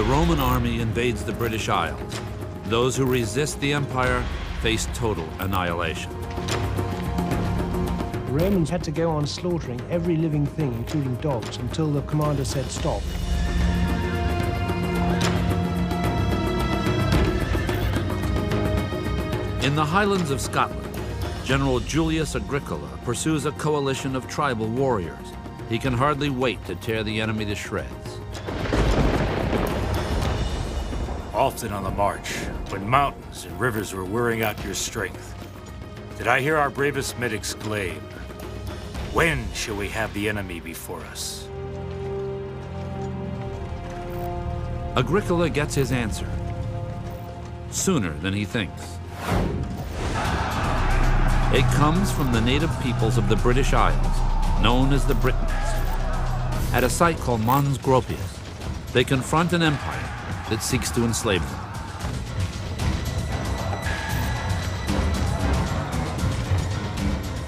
The Roman army invades the British Isles. Those who resist the empire face total annihilation. The Romans had to go on slaughtering every living thing, including dogs, until the commander said stop. In the Highlands of Scotland, General Julius Agricola pursues a coalition of tribal warriors. He can hardly wait to tear the enemy to shreds. Often on the march, when mountains and rivers were wearing out your strength, did I hear our bravest men exclaim, "When shall we have the enemy before us?" Agricola gets his answer sooner than he thinks. It comes from the native peoples of the British Isles, known as the Britons. At a site called Mons Gropius, they confront an empire that seeks to enslave them.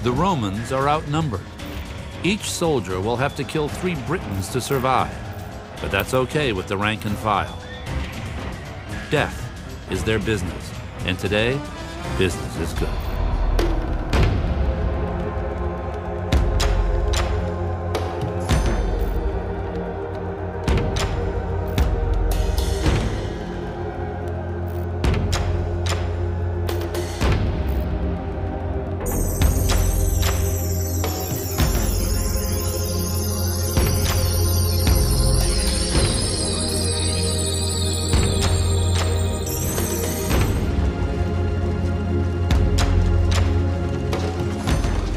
The Romans are outnumbered. Each soldier will have to kill 3 Britons to survive, but that's okay with the rank and file. Death is their business, and today, business is good.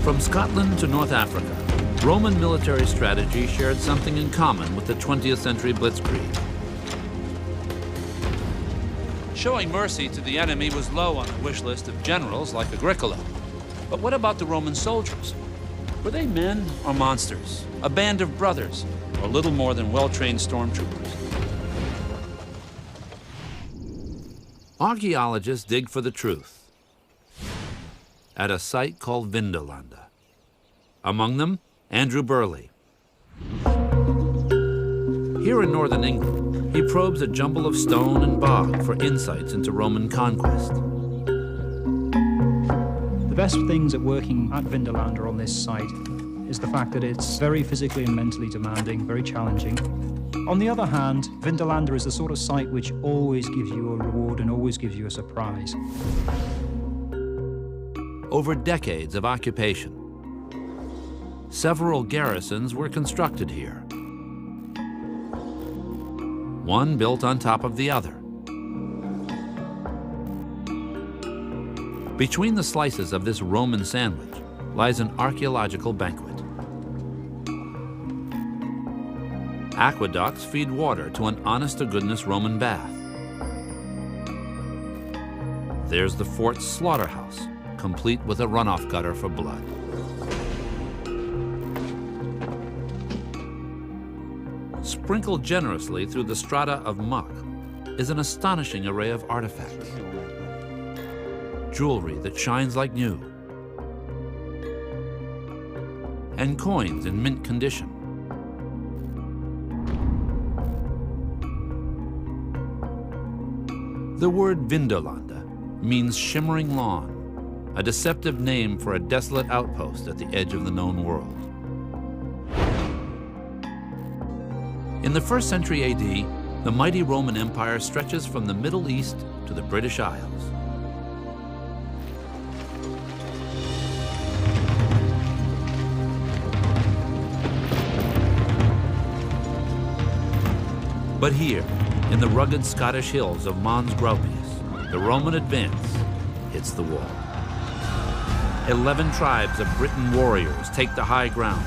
From Scotland to North Africa, Roman military strategy shared something in common with the 20th century blitzkrieg. Showing mercy to the enemy was low on the wish list of generals like Agricola. But what about the Roman soldiers? Were they men or monsters? A band of brothers, or little more than well-trained stormtroopers? Archaeologists dig for the truth at a site called Vindolanda. Among them, Andrew Burley. Here in northern England, he probes a jumble of stone and bog for insights into Roman conquest. The best things at working at Vindolanda on this site is the fact that it's very physically and mentally demanding, very challenging. On the other hand, Vindolanda is the sort of site which always gives you a reward and always gives you a surprise. Over decades of occupation, several garrisons were constructed here, one built on top of the other. Between the slices of this Roman sandwich lies an archaeological banquet. Aqueducts feed water to an honest-to-goodness Roman bath. There's the fort's slaughterhouse, complete with a runoff gutter for blood. Sprinkled generously through the strata of muck is an astonishing array of artifacts. Jewelry that shines like new, and coins in mint condition. The word Vindolanda means shimmering lawn, a deceptive name for a desolate outpost at the edge of the known world. In the 1st century AD, the mighty Roman Empire stretches from the Middle East to the British Isles. But here, in the rugged Scottish hills of Mons Gropius, the Roman advance hits the wall. 11 tribes of Briton warriors take the high ground.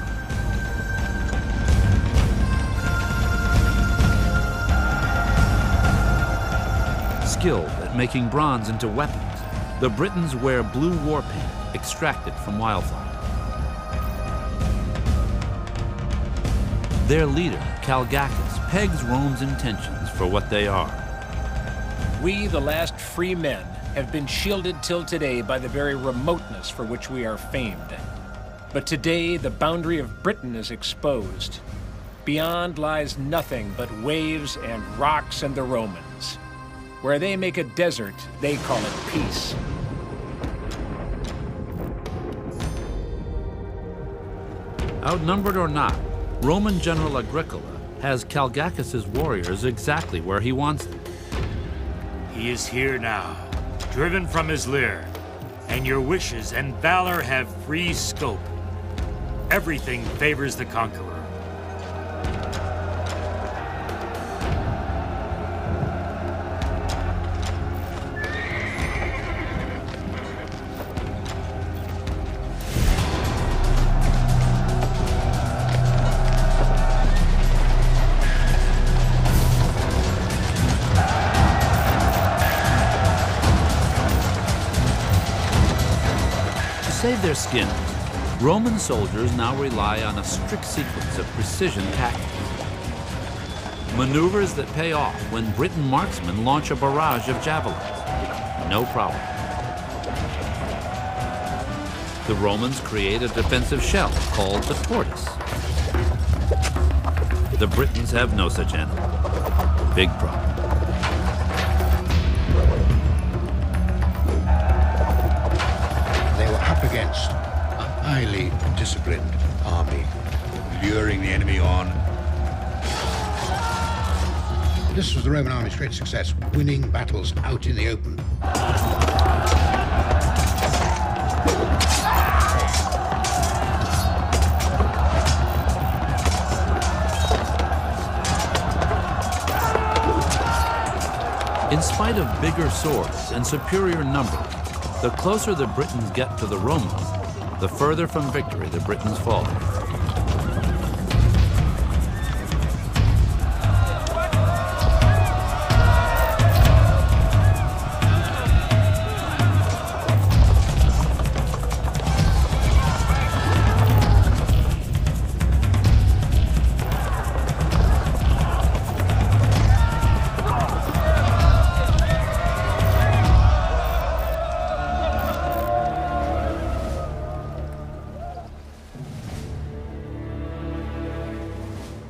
Skilled at making bronze into weapons, the Britons wear blue war paint extracted from wildfire. Their leader, Calgacus, pegs Rome's intentions for what they are. We, the last free men, have been shielded till today by the very remoteness for which we are famed. But today, the boundary of Britain is exposed. Beyond lies nothing but waves and rocks and the Romans. Where they make a desert, they call it peace. Outnumbered or not, Roman General Agricola has Calgacus's warriors exactly where he wants them. He is here now, driven from his lair, and your wishes and valor have free scope. Everything favors the conqueror. To save their skins, Roman soldiers now rely on a strict sequence of precision tactics. Maneuvers that pay off when Briton marksmen launch a barrage of javelins. No problem. The Romans create a defensive shell called the tortoise. The Britons have no such animal. Big problem. Up against a highly disciplined army, luring the enemy on. This was the Roman army's great success, winning battles out in the open. In spite of bigger swords and superior numbers, the closer the Britons get to the Romans, the further from victory the Britons fall.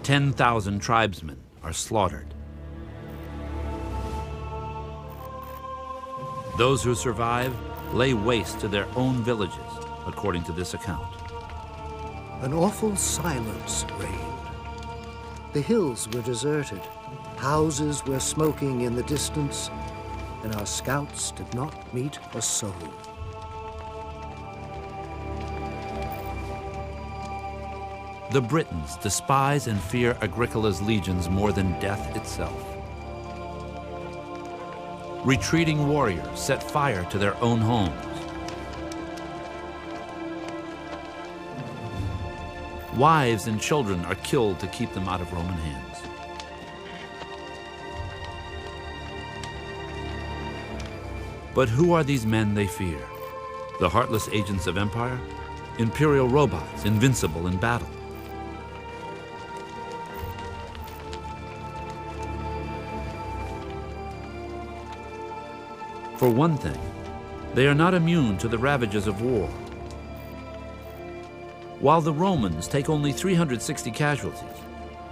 Ten 10,000 tribesmen are slaughtered. Those who survive lay waste to their own villages, according to this account. An awful silence reigned. The hills were deserted, houses were smoking in the distance, and our scouts did not meet a soul. The Britons despise and fear Agricola's legions more than death itself. Retreating warriors set fire to their own homes. Wives and children are killed to keep them out of Roman hands. But who are these men they fear? The heartless agents of empire? Imperial robots, invincible in battle? For one thing, they are not immune to the ravages of war. While the Romans take only 360 casualties,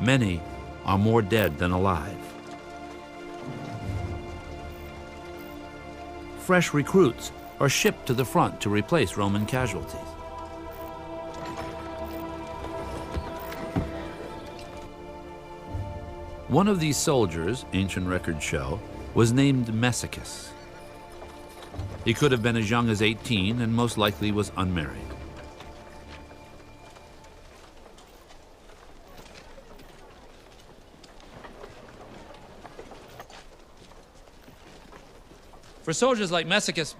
many are more dead than alive. Fresh recruits are shipped to the front to replace Roman casualties. One of these soldiers, ancient records show, was named Messicus. He could have been as young as 18 and most likely was unmarried. For soldiers like Messicus,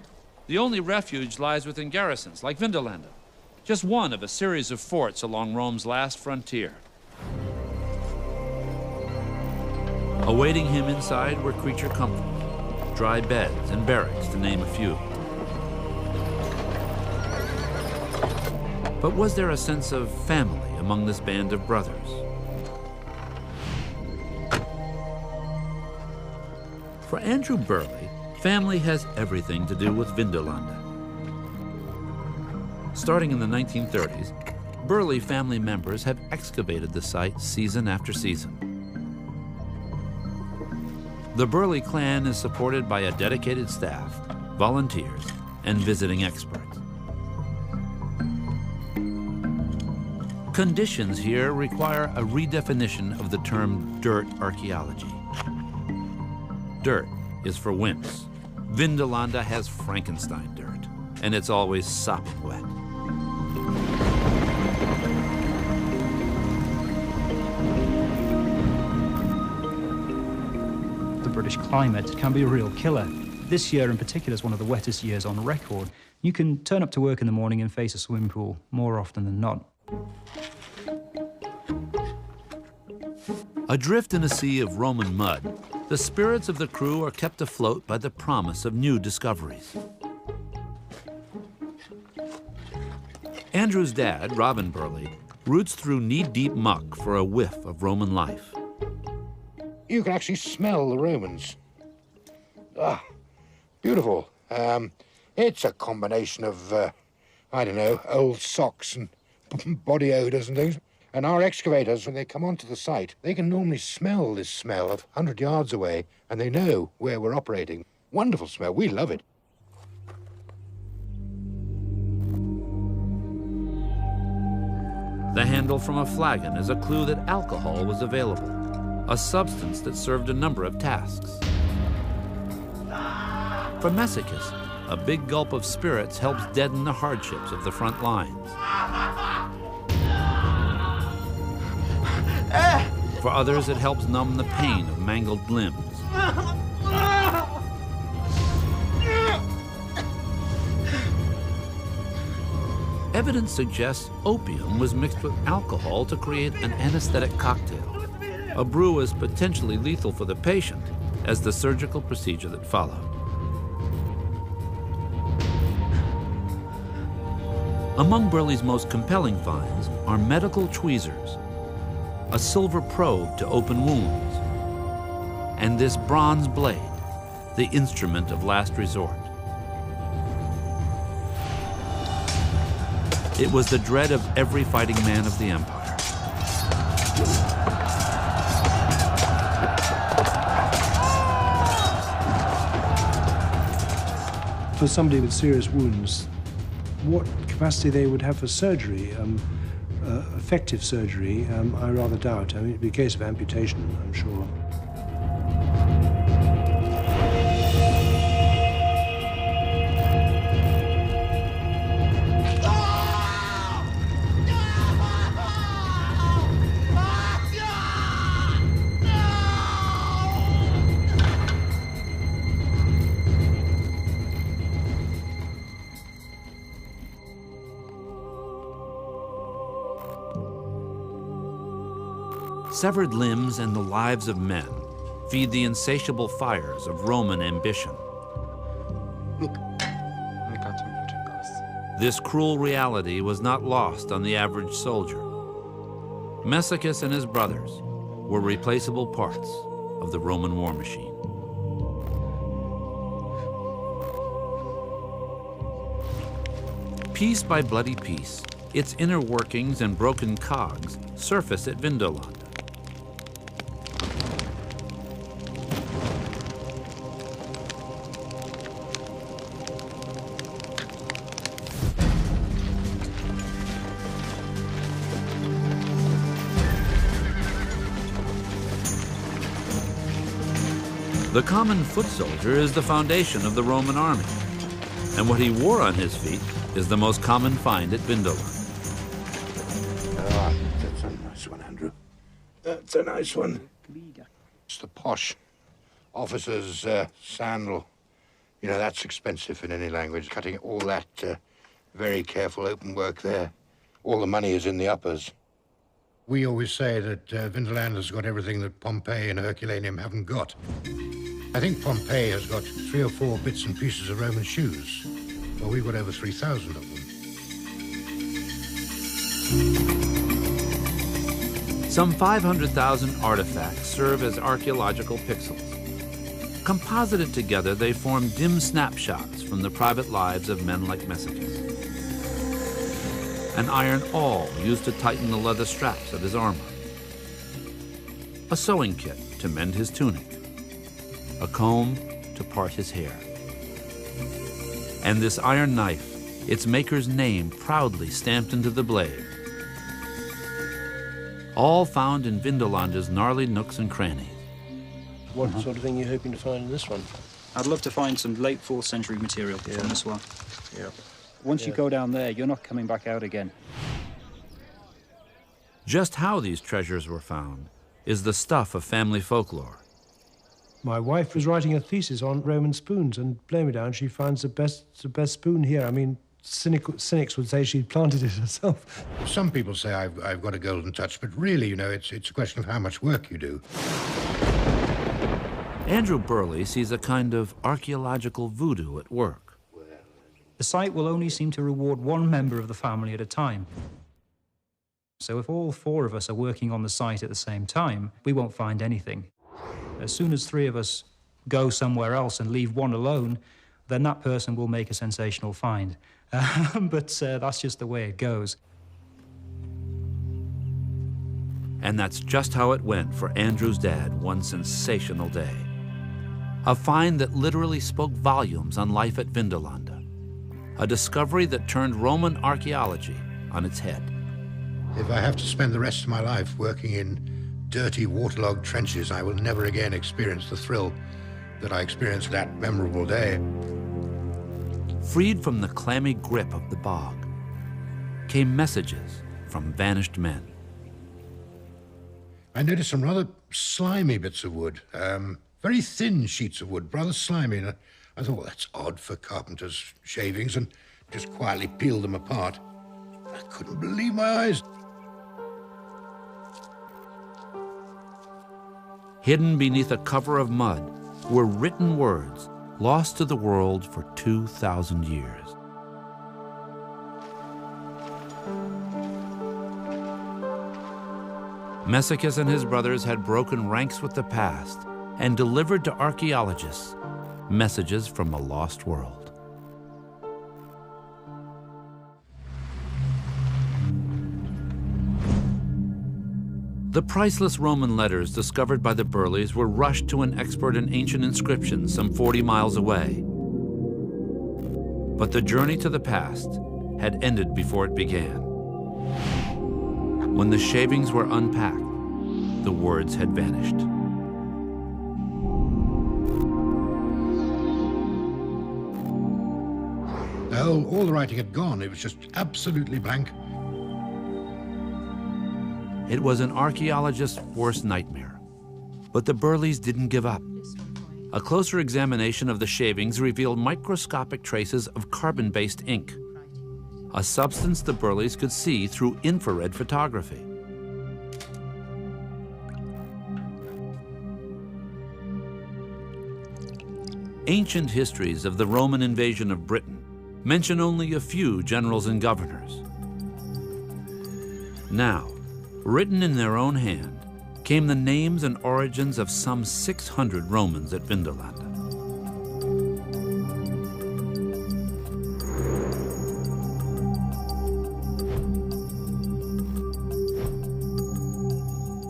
the only refuge lies within garrisons, like Vindolanda, just one of a series of forts along Rome's last frontier. Awaiting him inside were creature comforts, dry beds and barracks, to name a few. But was there a sense of family among this band of brothers? For Andrew Burley, family has everything to do with Vindolanda. Starting in the 1930s, Burley family members have excavated the site season after season. The Burley clan is supported by a dedicated staff, volunteers, and visiting experts. Conditions here require a redefinition of the term dirt archaeology. Dirt is for wimps. Vindolanda has Frankenstein dirt, and it's always sopping wet. The British climate can be a real killer. This year in particular is one of the wettest years on record. You can turn up to work in the morning and face a swimming pool more often than not. Adrift in a sea of Roman mud, the spirits of the crew are kept afloat by the promise of new discoveries. Andrew's dad, Robin Burley, roots through knee-deep muck for a whiff of Roman life. You can actually smell the Romans. Ah, beautiful. It's a combination of, I don't know, old socks and body odors and things. And our excavators, when they come onto the site, they can normally smell this smell of 100 yards away, and they know where we're operating. Wonderful smell. We love it. The handle from a flagon is a clue that alcohol was available, a substance that served a number of tasks. For Messicus, a big gulp of spirits helps deaden the hardships of the front lines. For others, it helps numb the pain of mangled limbs. Evidence suggests opium was mixed with alcohol to create an anesthetic cocktail. A brew is potentially lethal for the patient, as the surgical procedure that followed. Among Burley's most compelling finds are medical tweezers, a silver probe to open wounds, and this bronze blade, the instrument of last resort. It was the dread of every fighting man of the empire. For somebody with serious wounds, what capacity they would have for surgery, effective surgery, I rather doubt. I mean, it'd be a case of amputation, I'm sure. Severed limbs and the lives of men feed the insatiable fires of Roman ambition. This cruel reality was not lost on the average soldier. Messicus and his brothers were replaceable parts of the Roman war machine. Piece by bloody piece, its inner workings and broken cogs surface at Vindolanda. The common foot soldier is the foundation of the Roman army, and what he wore on his feet is the most common find at Vindolanda. Ah, that's a nice one, Andrew. That's a nice one. It's the posh officer's sandal. You know, that's expensive in any language. Cutting all that very careful open work there. All the money is in the uppers. We always say that Vindolanda's got everything that Pompeii and Herculaneum haven't got. I think Pompeii has got 3 or 4 bits and pieces of Roman shoes. Well, we've got over 3,000 of them. Some 500,000 artifacts serve as archaeological pixels. Composited together, they form dim snapshots from the private lives of men like Messicus. an iron awl used to tighten the leather straps of his armor, a sewing kit to mend his tunic, a comb to part his hair. And this iron knife, its maker's name proudly stamped into the blade. All found in Vindalandra's gnarly nooks and crannies. What sort of thing are you hoping to find in this one? I'd love to find some late 4th century material from this one. Yeah. Once you go down there, you're not coming back out again. Just how these treasures were found is the stuff of family folklore. My wife was writing a thesis on Roman spoons, and blow me down, she finds the best spoon here. I mean, cynics would say she planted it herself. Some people say I've got a golden touch, but really, you know, it's a question of how much work you do. Andrew Burley sees a kind of archaeological voodoo at work. The site will only seem to reward one member of the family at a time. So if all 4 of us are working on the site at the same time, we won't find anything. As soon as 3 of us go somewhere else and leave one alone, then that person will make a sensational find. But that's just the way it goes. And that's just how it went for Andrew's dad one sensational day. A find that literally spoke volumes on life at Vindolanda. A discovery that turned Roman archaeology on its head. If I have to spend the rest of my life working in dirty, waterlogged trenches, I will never again experience the thrill that I experienced that memorable day. Freed from the clammy grip of the bog came messages from vanished men. I noticed some rather slimy bits of wood, very thin sheets of wood, rather slimy. And I thought, well, that's odd for carpenters' shavings, and just quietly peeled them apart. I couldn't believe my eyes. Hidden beneath a cover of mud were written words lost to the world for 2,000 years. Messicus and his brothers had broken ranks with the past and delivered to archaeologists messages from a lost world. The priceless Roman letters discovered by the Burleys were rushed to an expert in ancient inscriptions some 40 miles away. But the journey to the past had ended before it began. When the shavings were unpacked, the words had vanished. All the writing had gone. It was just absolutely blank. It was an archaeologist's worst nightmare. But the Burleys didn't give up. A closer examination of the shavings revealed microscopic traces of carbon-based ink, a substance the Burleys could see through infrared photography. Ancient histories of the Roman invasion of Britain mention only a few generals and governors. Now, written in their own hand, came the names and origins of some 600 Romans at Vindolanda.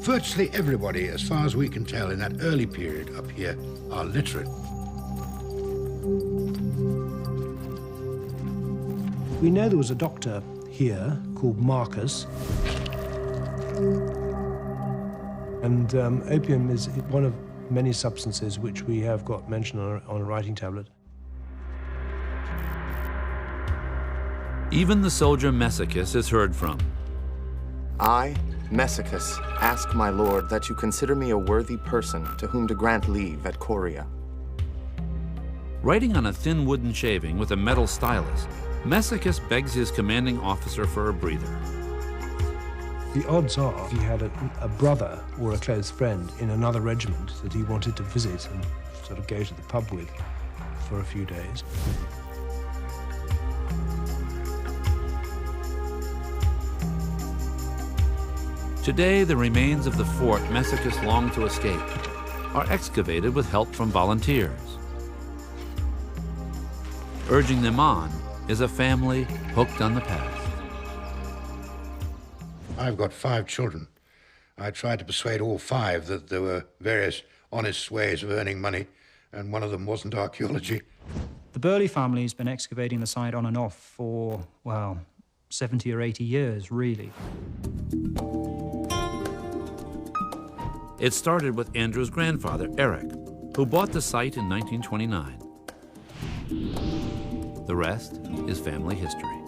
Virtually everybody, as far as we can tell, in that early period up here, are literate. We know there was a doctor here called Marcus. And opium is one of many substances which we have got mentioned on a writing tablet. Even the soldier Messicus is heard from. I, Messicus, ask my lord that you consider me a worthy person to whom to grant leave at Coria. Writing on a thin wooden shaving with a metal stylus, Messicus begs his commanding officer for a breather. The odds are if he had a brother or a close friend in another regiment that he wanted to visit and sort of go to the pub with for a few days. Today, the remains of the fort Messicus longed to escape are excavated with help from volunteers. Urging them on is a family hooked on the past. I've got 5 children. I tried to persuade all 5 that there were various honest ways of earning money, and one of them wasn't archaeology. The Burley family has been excavating the site on and off for, well, 70 or 80 years, really. It started with Andrew's grandfather, Eric, who bought the site in 1929. The rest is family history.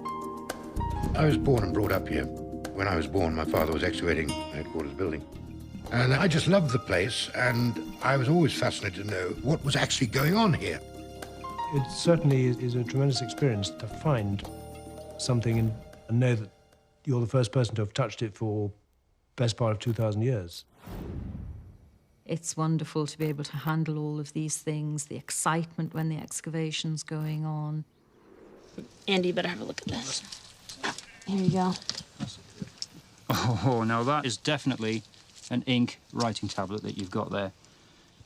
I was born and brought up here. When I was born, my father was excavating the headquarters building. And I just loved the place, and I was always fascinated to know what was actually going on here. It certainly is a tremendous experience to find something and know that you're the first person to have touched it for the best part of 2,000 years. It's wonderful to be able to handle all of these things, the excitement when the excavation's going on. Andy, you better have a look at this. Here you go. Oh, now that is definitely an ink writing tablet that you've got there.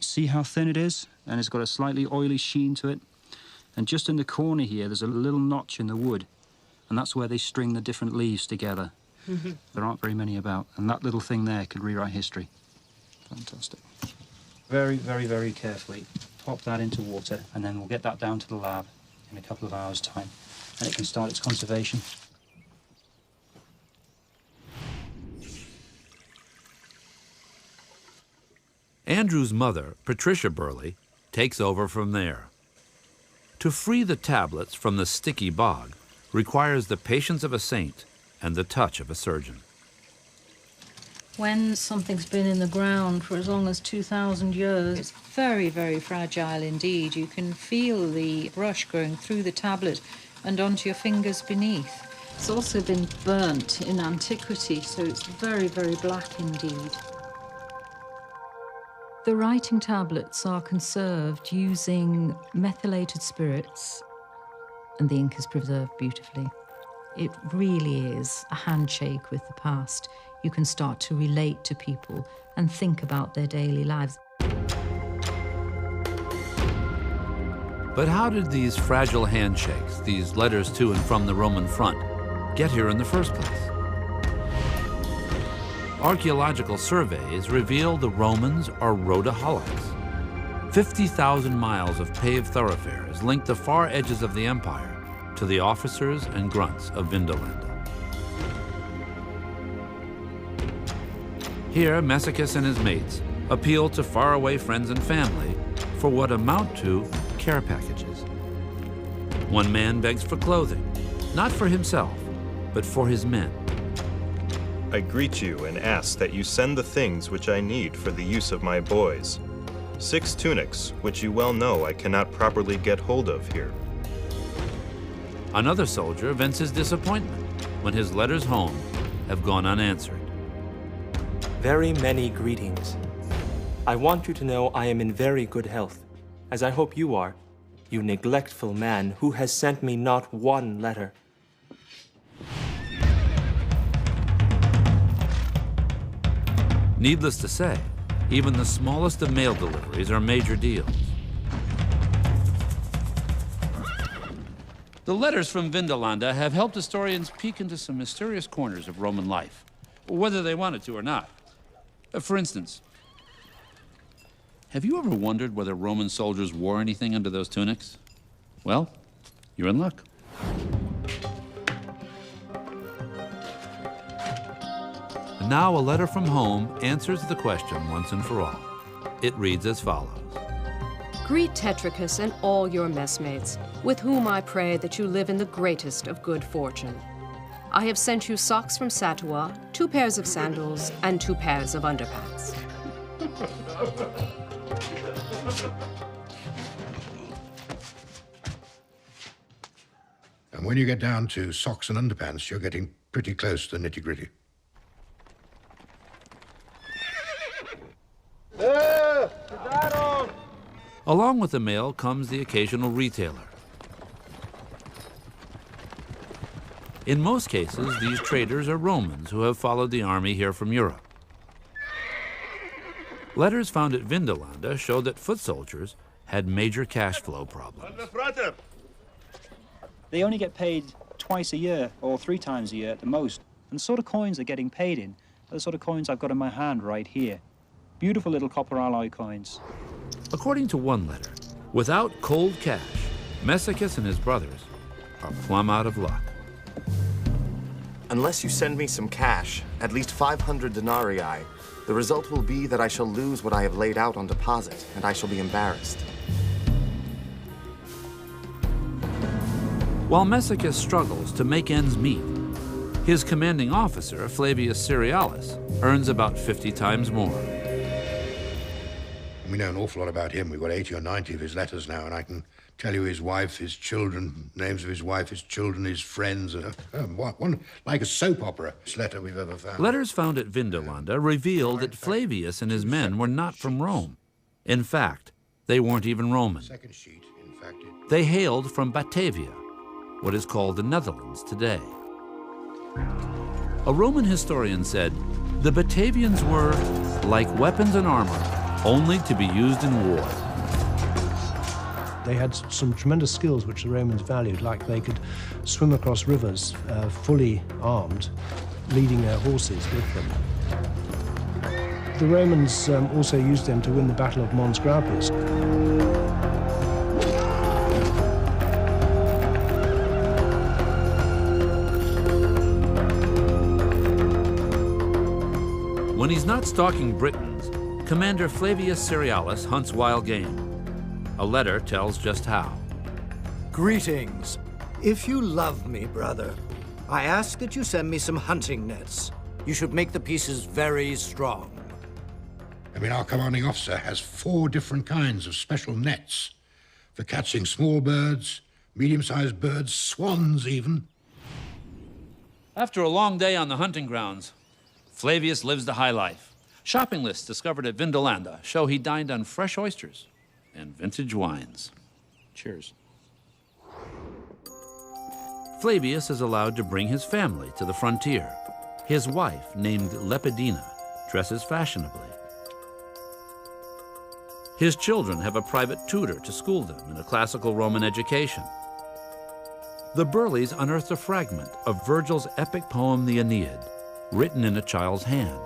See how thin it is? And it's got a slightly oily sheen to it. And just in the corner here, there's a little notch in the wood. And that's where they string the different leaves together. There aren't very many about. And that little thing there could rewrite history. Fantastic. Very, very, very carefully pop that into water, and then we'll get that down to the lab in a couple of hours' time. And it can start its conservation. Andrew's mother, Patricia Burley, takes over from there. To free the tablets from the sticky bog requires the patience of a saint and the touch of a surgeon. When something's been in the ground for as long as 2,000 years, it's very, very fragile indeed. You can feel the brush going through the tablet and onto your fingers beneath. It's also been burnt in antiquity, so it's very, very black indeed. The writing tablets are conserved using methylated spirits, and the ink is preserved beautifully. It really is a handshake with the past. You can start to relate to people and think about their daily lives. But how did these fragile handshakes, these letters to and from the Roman front, get here in the first place? Archaeological surveys reveal the Romans are roadaholics. 50,000 miles of paved thoroughfares link the far edges of the empire to the officers and grunts of Vindolanda. Here, Massicus and his mates appeal to faraway friends and family for what amount to care packages. One man begs for clothing, not for himself, but for his men. I greet you and ask that you send the things which I need for the use of my boys. 6 tunics, which you well know I cannot properly get hold of here. Another soldier vents his disappointment when his letters home have gone unanswered. Very many greetings. I want you to know I am in very good health, as I hope you are, you neglectful man who has sent me not one letter. Needless to say, even the smallest of mail deliveries are major deals. The letters from Vindolanda have helped historians peek into some mysterious corners of Roman life, whether they wanted to or not. For instance, have you ever wondered whether Roman soldiers wore anything under those tunics? Well, you're in luck. And now a letter from home answers the question once and for all. It reads as follows. Greet Tetricus and all your messmates, with whom I pray that you live in the greatest of good fortune. I have sent you socks from Satua, 2 pairs of sandals, and 2 pairs of underpants. And when you get down to socks and underpants, you're getting pretty close to the nitty-gritty. Along with the mail comes the occasional retailer. In most cases, these traders are Romans who have followed the army here from Europe. Letters found at Vindolanda show that foot soldiers had major cash flow problems. They only get paid twice a year or 3 times a year at the most. And the sort of coins they're getting paid in are the sort of coins I've got in my hand right here. Beautiful little copper alloy coins. According to one letter, without cold cash, Messicus and his brothers are plumb out of luck. Unless you send me some cash, at least 500 denarii, the result will be that I shall lose what I have laid out on deposit, and I shall be embarrassed. While Messicus struggles to make ends meet, his commanding officer, Flavius Cerealis, earns about 50 times more. We know an awful lot about him. We've got 80 or 90 of his letters now, and I can tell you his wife, his children, names of his wife, his children, his friends. One like a soap opera letter we've ever found. Letters found at Vindolanda reveal that Flavius and his men were not from Rome. In fact, they weren't even Roman. They hailed from Batavia, what is called the Netherlands today. A Roman historian said, the Batavians were like weapons and armor, only to be used in war. They had some tremendous skills which the Romans valued, like they could swim across rivers fully armed, leading their horses with them. The Romans also used them to win the Battle of Mons Graupius. When he's not stalking Britons, Commander Flavius Cerealis hunts wild game. A letter tells just how. Greetings. If you love me, brother, I ask that you send me some hunting nets. You should make the pieces very strong. I mean, our commanding officer has 4 different kinds of special nets for catching small birds, medium-sized birds, swans even. After a long day on the hunting grounds, Flavius lives the high life. Shopping lists discovered at Vindolanda show he dined on fresh oysters and vintage wines. Cheers. Flavius is allowed to bring his family to the frontier. His wife, named Lepidina, dresses fashionably. His children have a private tutor to school them in a classical Roman education. The Burleys unearthed a fragment of Virgil's epic poem, the Aeneid, written in a child's hand.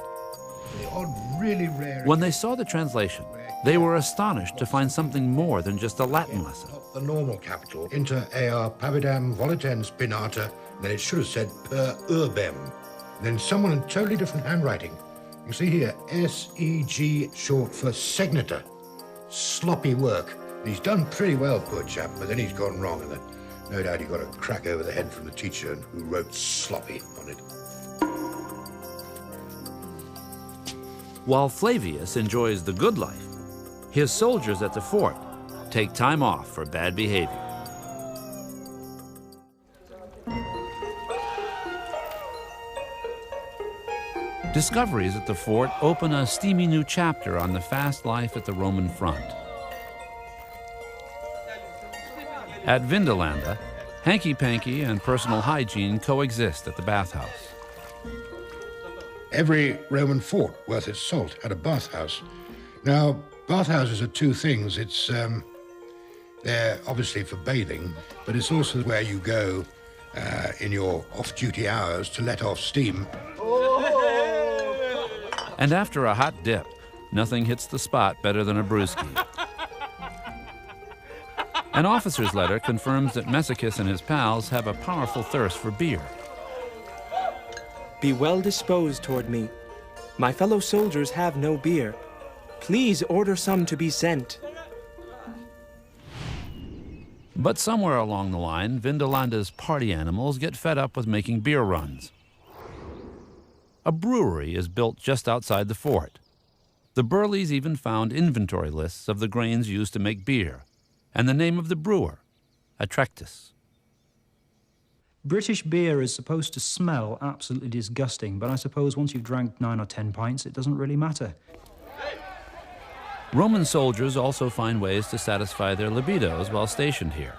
The odd, really rare... When they saw the translation, they were astonished to find something more than just a Latin lesson. The normal capital, inter ea pavidam volitens spinata, then it should have said per urbem. Then someone in totally different handwriting. You see here, S-E-G, short for segnita. Sloppy work. He's done pretty well, poor chap, but then he's gone wrong, and no doubt he got a crack over the head from the teacher who wrote sloppy on it. While Flavius enjoys the good life, his soldiers at the fort take time off for bad behavior. Discoveries at the fort open a steamy new chapter on the fast life at the Roman front. At Vindolanda, hanky-panky and personal hygiene coexist at the bathhouse. Every Roman fort worth its salt had a bathhouse. Now, bathhouses are 2 things. It's, they're obviously for bathing, but it's also where you go in your off-duty hours to let off steam. And after a hot dip, nothing hits the spot better than a brewski. An officer's letter confirms that Messicus and his pals have a powerful thirst for beer. Be well disposed toward me. My fellow soldiers have no beer. Please order some to be sent. But somewhere along the line, Vindolanda's party animals get fed up with making beer runs. A brewery is built just outside the fort. The Burleys even found inventory lists of the grains used to make beer, and the name of the brewer, Atractus. British beer is supposed to smell absolutely disgusting, but I suppose once you've drank 9 or 10 pints, it doesn't really matter. Roman soldiers also find ways to satisfy their libidos while stationed here.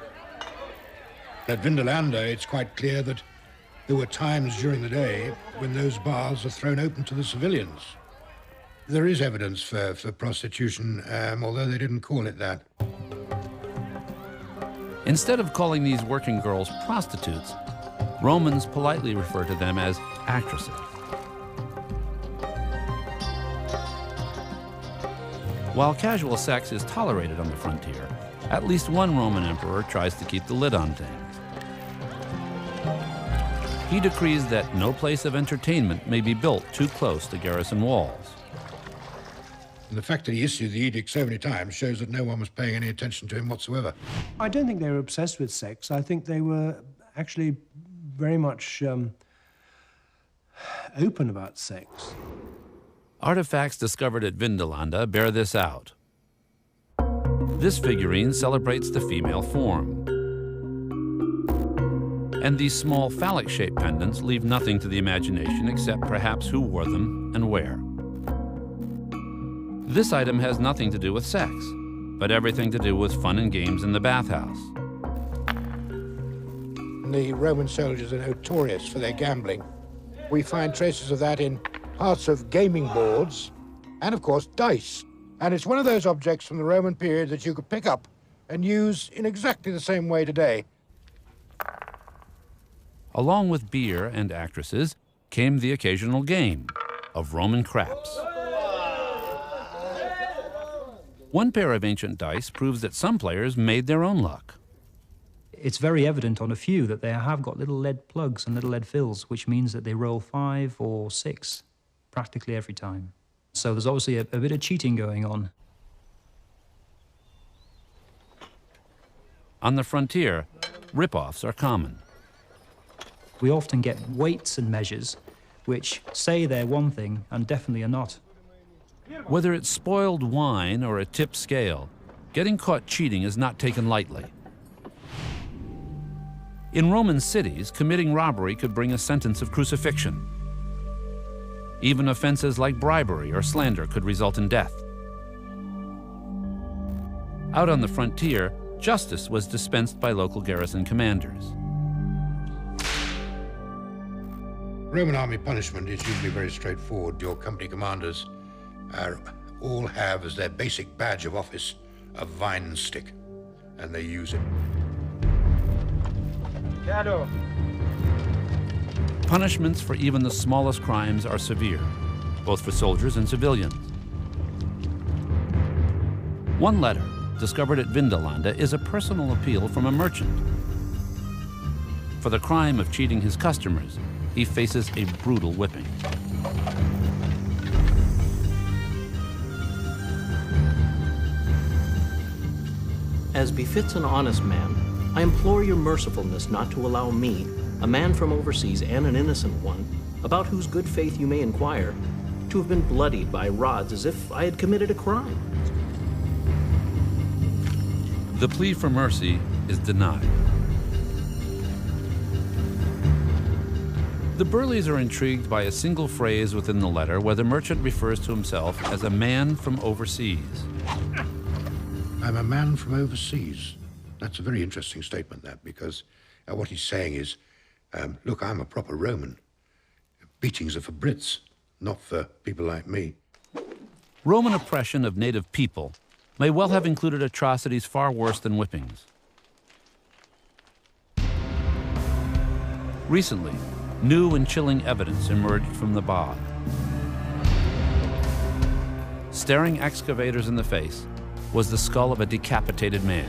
At Vindolanda, it's quite clear that there were times during the day when those baths are thrown open to the civilians. There is evidence for prostitution, although they didn't call it that. Instead of calling these working girls prostitutes, Romans politely refer to them as actresses. While casual sex is tolerated on the frontier, at least one Roman emperor tries to keep the lid on things. He decrees that no place of entertainment may be built too close to garrison walls. And the fact that he issued the edict so many times shows that no one was paying any attention to him whatsoever. I don't think they were obsessed with sex. I think they were actually very much open about sex. Artifacts discovered at Vindolanda bear this out. This figurine celebrates the female form. And these small phallic-shaped pendants leave nothing to the imagination except perhaps who wore them and where. This item has nothing to do with sex, but everything to do with fun and games in the bathhouse. The Roman soldiers are notorious for their gambling. We find traces of that in parts of gaming boards and, of course, dice. And it's one of those objects from the Roman period that you could pick up and use in exactly the same way today. Along with beer and actresses came the occasional game of Roman craps. One pair of ancient dice proves that some players made their own luck. It's very evident on a few that they have got little lead plugs and little lead fills, which means that they roll 5 or 6 practically every time. So there's obviously a bit of cheating going on. On the frontier, rip-offs are common. We often get weights and measures which say they're one thing and definitely are not. Whether it's spoiled wine or a tipped scale, getting caught cheating is not taken lightly. In Roman cities, committing robbery could bring a sentence of crucifixion. Even offenses like bribery or slander could result in death. Out on the frontier, justice was dispensed by local garrison commanders. Roman army punishment is usually very straightforward. Your company commanders all have as their basic badge of office a vine stick, and they use it. Shadow. Punishments for even the smallest crimes are severe, both for soldiers and civilians. One letter, discovered at Vindolanda, is a personal appeal from a merchant. For the crime of cheating his customers, he faces a brutal whipping. As befits an honest man, I implore your mercifulness not to allow me, a man from overseas and an innocent one, about whose good faith you may inquire, to have been bloodied by rods as if I had committed a crime. The plea for mercy is denied. The Burleys are intrigued by a single phrase within the letter where the merchant refers to himself as a man from overseas. I'm a man from overseas. That's a very interesting statement, that, because what he's saying is, look, I'm a proper Roman. Beatings are for Brits, not for people like me. Roman oppression of native people may well have included atrocities far worse than whippings. Recently, new and chilling evidence emerged from the bog. Staring excavators in the face was the skull of a decapitated man.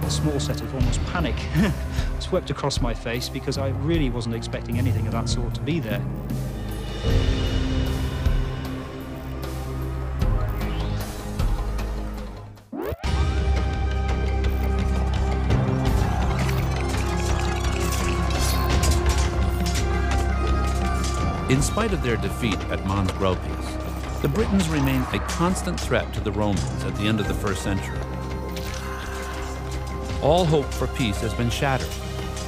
A small set of almost panic swept across my face because I really wasn't expecting anything of that sort to be there. In spite of their defeat at Mons Gropius, the Britons remained a constant threat to the Romans at the end of the 1st century. All hope for peace has been shattered,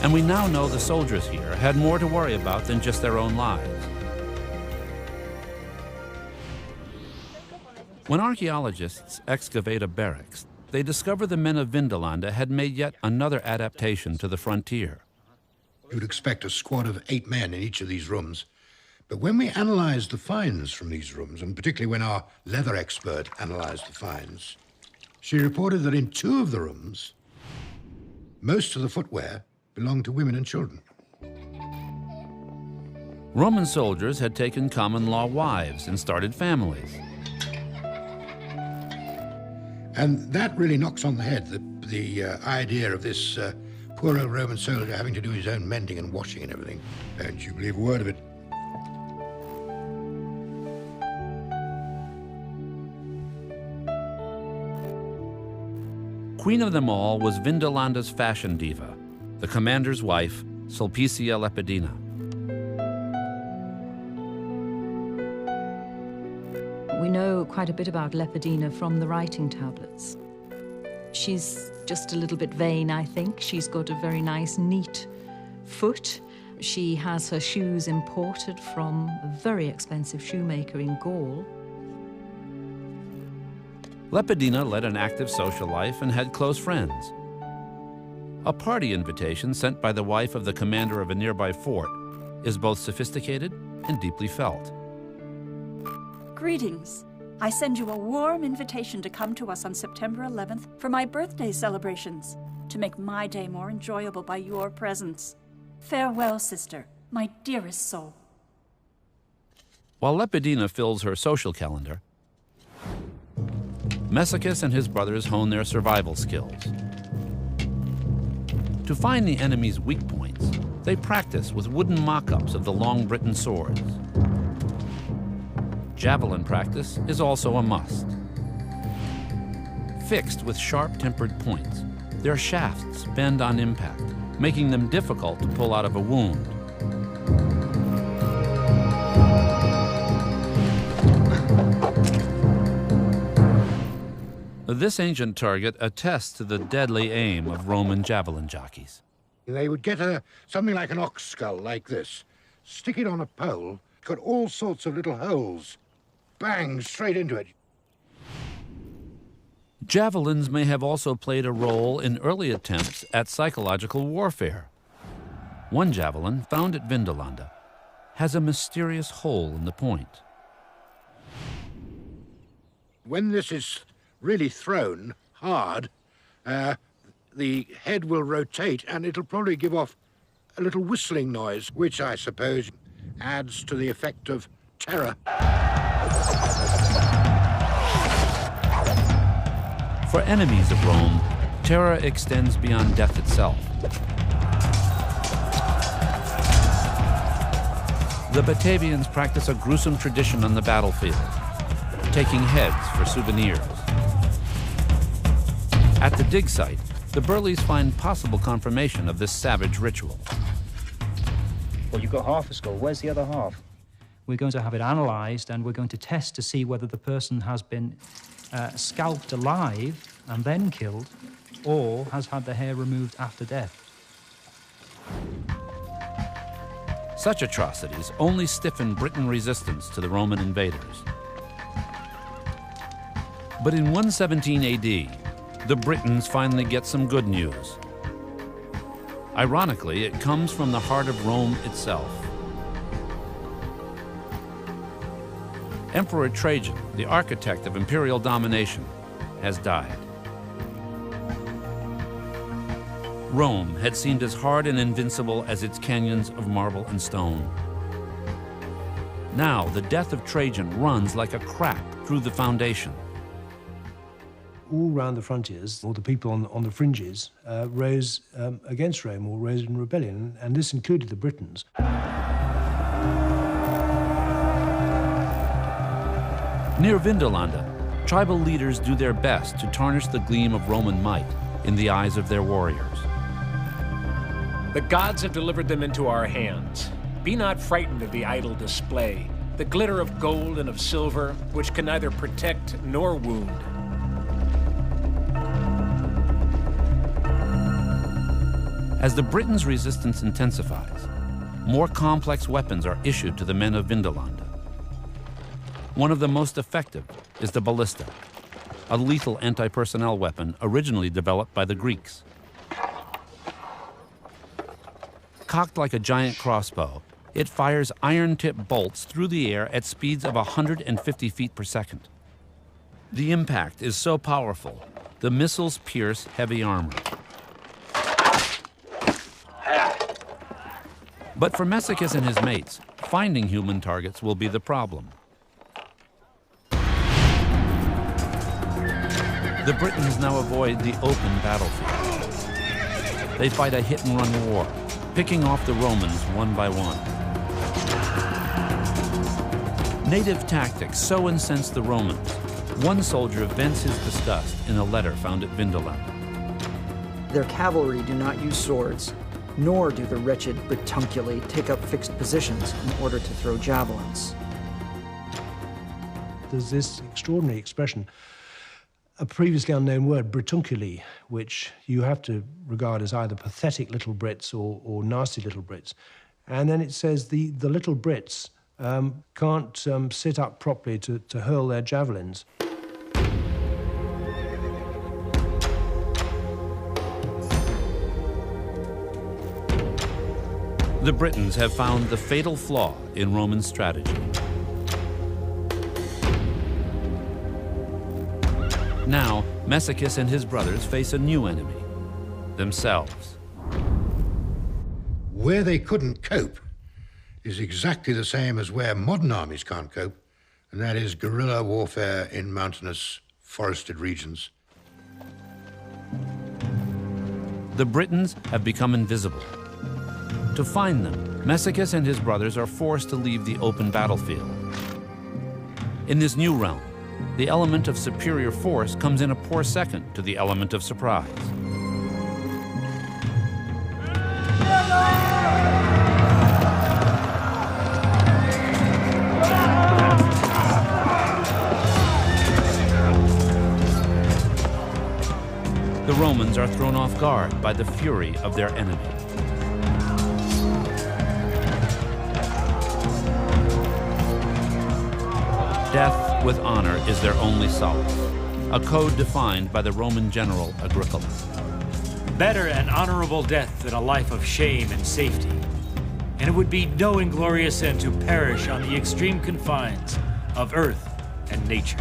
and we now know the soldiers here had more to worry about than just their own lives. When archaeologists excavate a barracks, they discover the men of Vindolanda had made yet another adaptation to the frontier. You'd expect a squad of 8 men in each of these rooms. But when we analyzed the finds from these rooms, and particularly when our leather expert analyzed the finds, She reported that in 2 of the rooms, most of the footwear belonged to women and children. Roman soldiers had taken common-law wives and started families. And that really knocks on the head the idea of this poor old Roman soldier having to do his own mending and washing and everything. Don't you believe a word of it. Queen of them all was Vindelanda's fashion diva, the commander's wife, Sulpicia Lepidina. We know quite a bit about Lepidina from the writing tablets. She's just a little bit vain, I think. She's got a very nice, neat foot. She has her shoes imported from a very expensive shoemaker in Gaul. Lepidina led an active social life and had close friends. A party invitation sent by the wife of the commander of a nearby fort is both sophisticated and deeply felt. Greetings. I send you a warm invitation to come to us on September 11th for my birthday celebrations, to make my day more enjoyable by your presence. Farewell, sister, my dearest soul. While Lepidina fills her social calendar, Messicus and his brothers hone their survival skills. To find the enemy's weak points, they practice with wooden mock-ups of the Long Britain swords. Javelin practice is also a must. Fixed with sharp-tempered points, their shafts bend on impact, making them difficult to pull out of a wound. This ancient target attests to the deadly aim of Roman javelin jockeys. They would get something like an ox skull like this, stick it on a pole, got all sorts of little holes, bang, straight into it. Javelins may have also played a role in early attempts at psychological warfare. One javelin, found at Vindolanda, has a mysterious hole in the point. When this is really thrown hard, the head will rotate and it'll probably give off a little whistling noise, which I suppose adds to the effect of terror. For enemies of Rome, terror extends beyond death itself. The Batavians practice a gruesome tradition on the battlefield, taking heads for souvenirs. At the dig site, the Burleys find possible confirmation of this savage ritual. Well, you've got half a skull. Where's the other half? We're going to have it analysed, and we're going to test to see whether the person has been scalped alive and then killed, or has had the hair removed after death. Such atrocities only stiffen Britain resistance to the Roman invaders. But in 117 AD, the Britons finally get some good news. Ironically, it comes from the heart of Rome itself. Emperor Trajan, the architect of imperial domination, has died. Rome had seemed as hard and invincible as its canyons of marble and stone. Now, the death of Trajan runs like a crack through the foundation. All round the frontiers, all the people on the fringes rose against Rome or rose in rebellion, and this included the Britons. Near Vindolanda, tribal leaders do their best to tarnish the gleam of Roman might in the eyes of their warriors. The gods have delivered them into our hands. Be not frightened of the idle display, the glitter of gold and of silver, which can neither protect nor wound. As the Britons' resistance intensifies, more complex weapons are issued to the men of Vindolanda. One of the most effective is the ballista, a lethal anti-personnel weapon originally developed by the Greeks. Cocked like a giant crossbow, it fires iron-tipped bolts through the air at speeds of 150 feet per second. The impact is so powerful The missiles pierce heavy armor. But for Messicus and his mates, finding human targets will be the problem. The Britons now avoid the open battlefield. They fight a hit-and-run war, picking off the Romans one by one. Native tactics so incensed the Romans, one soldier vents his disgust in a letter found at Vindolanda. Their cavalry do not use swords, nor do the wretched Britunculi take up fixed positions in order to throw javelins. There's this extraordinary expression, a previously unknown word, Britunculi, which you have to regard as either pathetic little Brits or nasty little Brits. And then it says the little Brits can't sit up properly to hurl their javelins. The Britons have found the fatal flaw in Roman strategy. Now, Messicus and his brothers face a new enemy, themselves. Where they couldn't cope is exactly the same as where modern armies can't cope, and that is guerrilla warfare in mountainous, forested regions. The Britons have become invisible. To find them, Messicus and his brothers are forced to leave the open battlefield. In this new realm, the element of superior force comes in a poor second to the element of surprise. The Romans are thrown off guard by the fury of their enemy. Death with honor is their only solace, a code defined by the Roman general Agricola. Better an honorable death than a life of shame and safety. And it would be no inglorious end to perish on the extreme confines of earth and nature.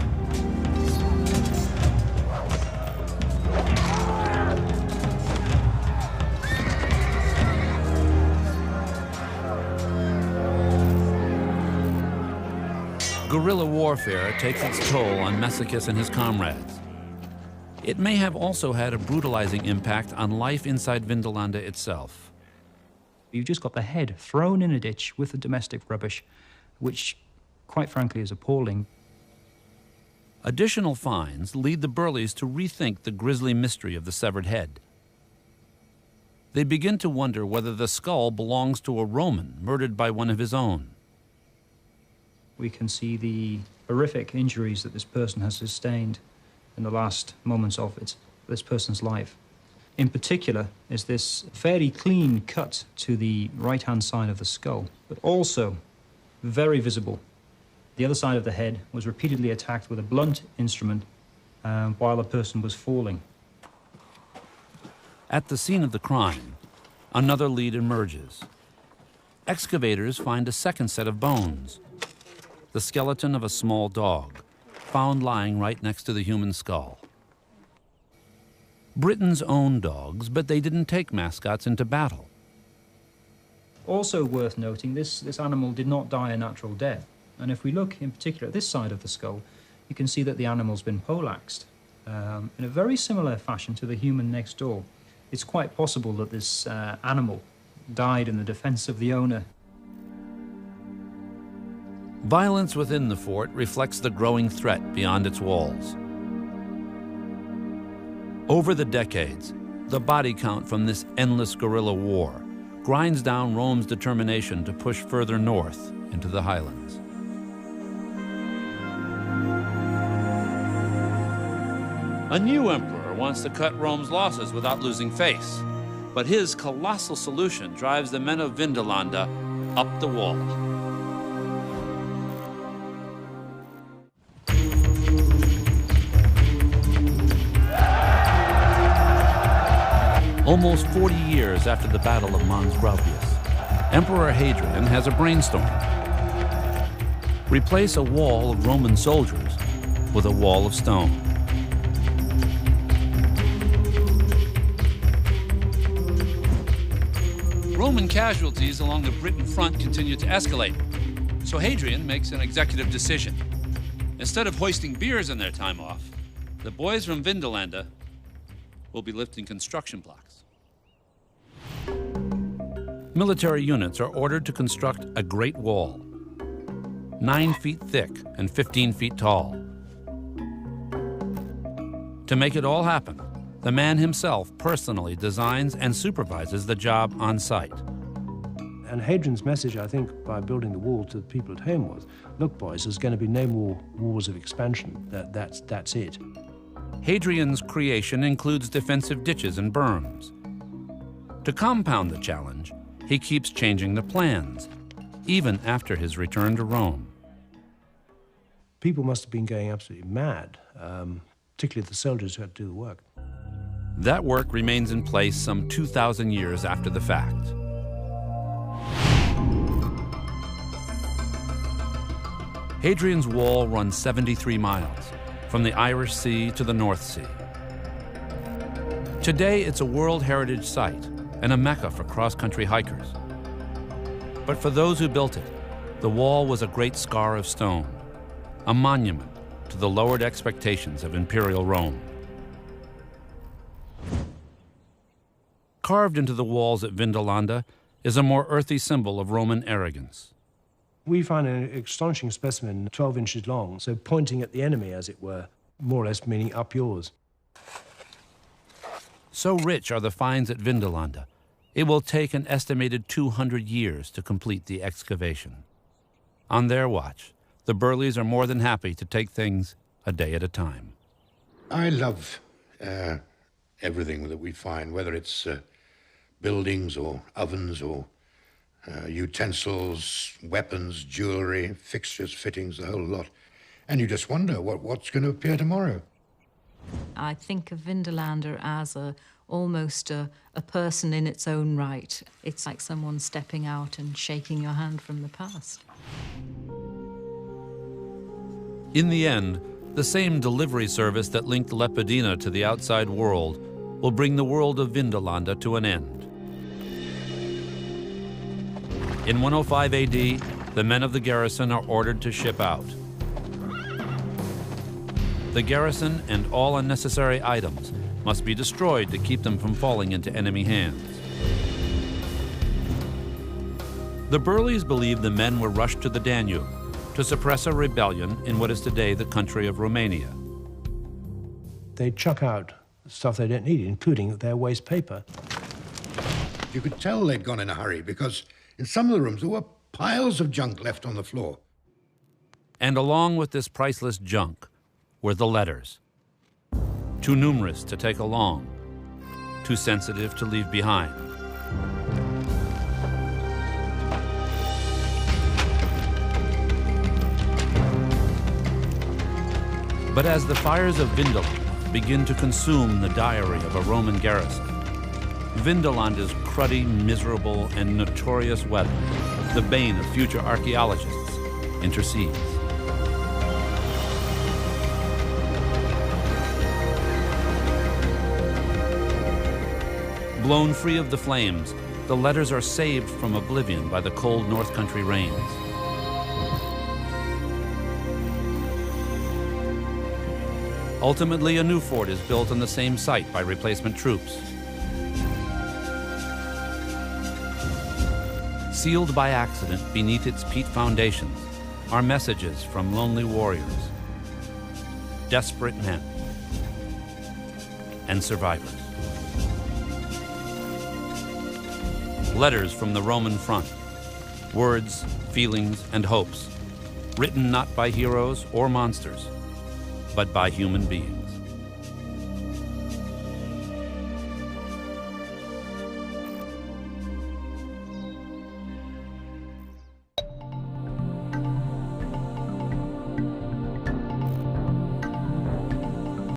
Guerrilla warfare takes its toll on Messicus and his comrades. It may have also had a brutalizing impact on life inside Vindolanda itself. You've just got the head thrown in a ditch with the domestic rubbish, which, quite frankly, is appalling. Additional finds lead the Burleys to rethink the grisly mystery of the severed head. They begin to wonder whether the skull belongs to a Roman murdered by one of his own. We can see the horrific injuries that this person has sustained in the last moments of this person's life. In particular is this fairly clean cut to the right-hand side of the skull, but also very visible. The other side of the head was repeatedly attacked with a blunt instrument while the person was falling. At the scene of the crime, another lead emerges. Excavators find a second set of bones. The skeleton of a small dog, found lying right next to the human skull. Britons owned dogs, but they didn't take mascots into battle. Also worth noting, this animal did not die a natural death. And if we look in particular at this side of the skull, you can see that the animal's been poleaxed in a very similar fashion to the human next door. It's quite possible that this animal died in the defense of the owner. Violence within the fort reflects the growing threat beyond its walls. Over the decades, the body count from this endless guerrilla war grinds down Rome's determination to push further north into the highlands. A new emperor wants to cut Rome's losses without losing face, but his colossal solution drives the men of Vindolanda up the wall. Almost 40 years after the Battle of Mons Graupius, Emperor Hadrian has a brainstorm. Replace a wall of Roman soldiers with a wall of stone. Roman casualties along the Britain front continue to escalate, so Hadrian makes an executive decision. Instead of hoisting beers on their time off, the boys from Vindolanda will be lifting construction blocks. Military units are ordered to construct a great wall, 9 feet thick and 15 feet tall. To make it all happen, the man himself personally designs and supervises the job on site. And Hadrian's message, I think, by building the wall to the people at home was, look, boys, there's going to be no more wars of expansion. That's it. Hadrian's creation includes defensive ditches and berms. To compound the challenge, he keeps changing the plans, even after his return to Rome. People must have been going absolutely mad, particularly the soldiers who had to do the work. That work remains in place some 2,000 years after the fact. Hadrian's Wall runs 73 miles, from the Irish Sea to the North Sea. Today, it's a World Heritage Site and a mecca for cross-country hikers. But for those who built it, the wall was a great scar of stone, a monument to the lowered expectations of imperial Rome. Carved into the walls at Vindolanda is a more earthy symbol of Roman arrogance. We find an astonishing specimen 12 inches long, so pointing at the enemy, as it were, more or less meaning up yours. So rich are the finds at Vindolanda, it will take an estimated 200 years to complete the excavation. On their watch, the Burleys are more than happy to take things a day at a time. I love everything that we find, whether it's buildings or ovens or utensils, weapons, jewelry, fixtures, fittings, the whole lot. And you just wonder what's going to appear tomorrow. I think of Vindolanda as almost a person in its own right. It's like someone stepping out and shaking your hand from the past. In the end, the same delivery service that linked Lepidina to the outside world will bring the world of Vindolanda to an end. In 105 AD, the men of the garrison are ordered to ship out. The garrison and all unnecessary items must be destroyed to keep them from falling into enemy hands. The Burleys believe the men were rushed to the Danube to suppress a rebellion in what is today the country of Romania. They chuck out stuff they don't need, including their waste paper. You could tell they'd gone in a hurry because in some of the rooms there were piles of junk left on the floor. And along with this priceless junk were the letters. Too numerous to take along, too sensitive to leave behind. But as the fires of Vindolanda begin to consume the diary of a Roman garrison, Vindolanda's cruddy, miserable, and notorious weather, the bane of future archaeologists, intercedes. Blown free of the flames, the letters are saved from oblivion by the cold North Country rains. Ultimately, a new fort is built on the same site by replacement troops. Sealed by accident beneath its peat foundations are messages from lonely warriors, desperate men, and survivors. Letters from the Roman front, words, feelings, and hopes, written not by heroes or monsters, but by human beings.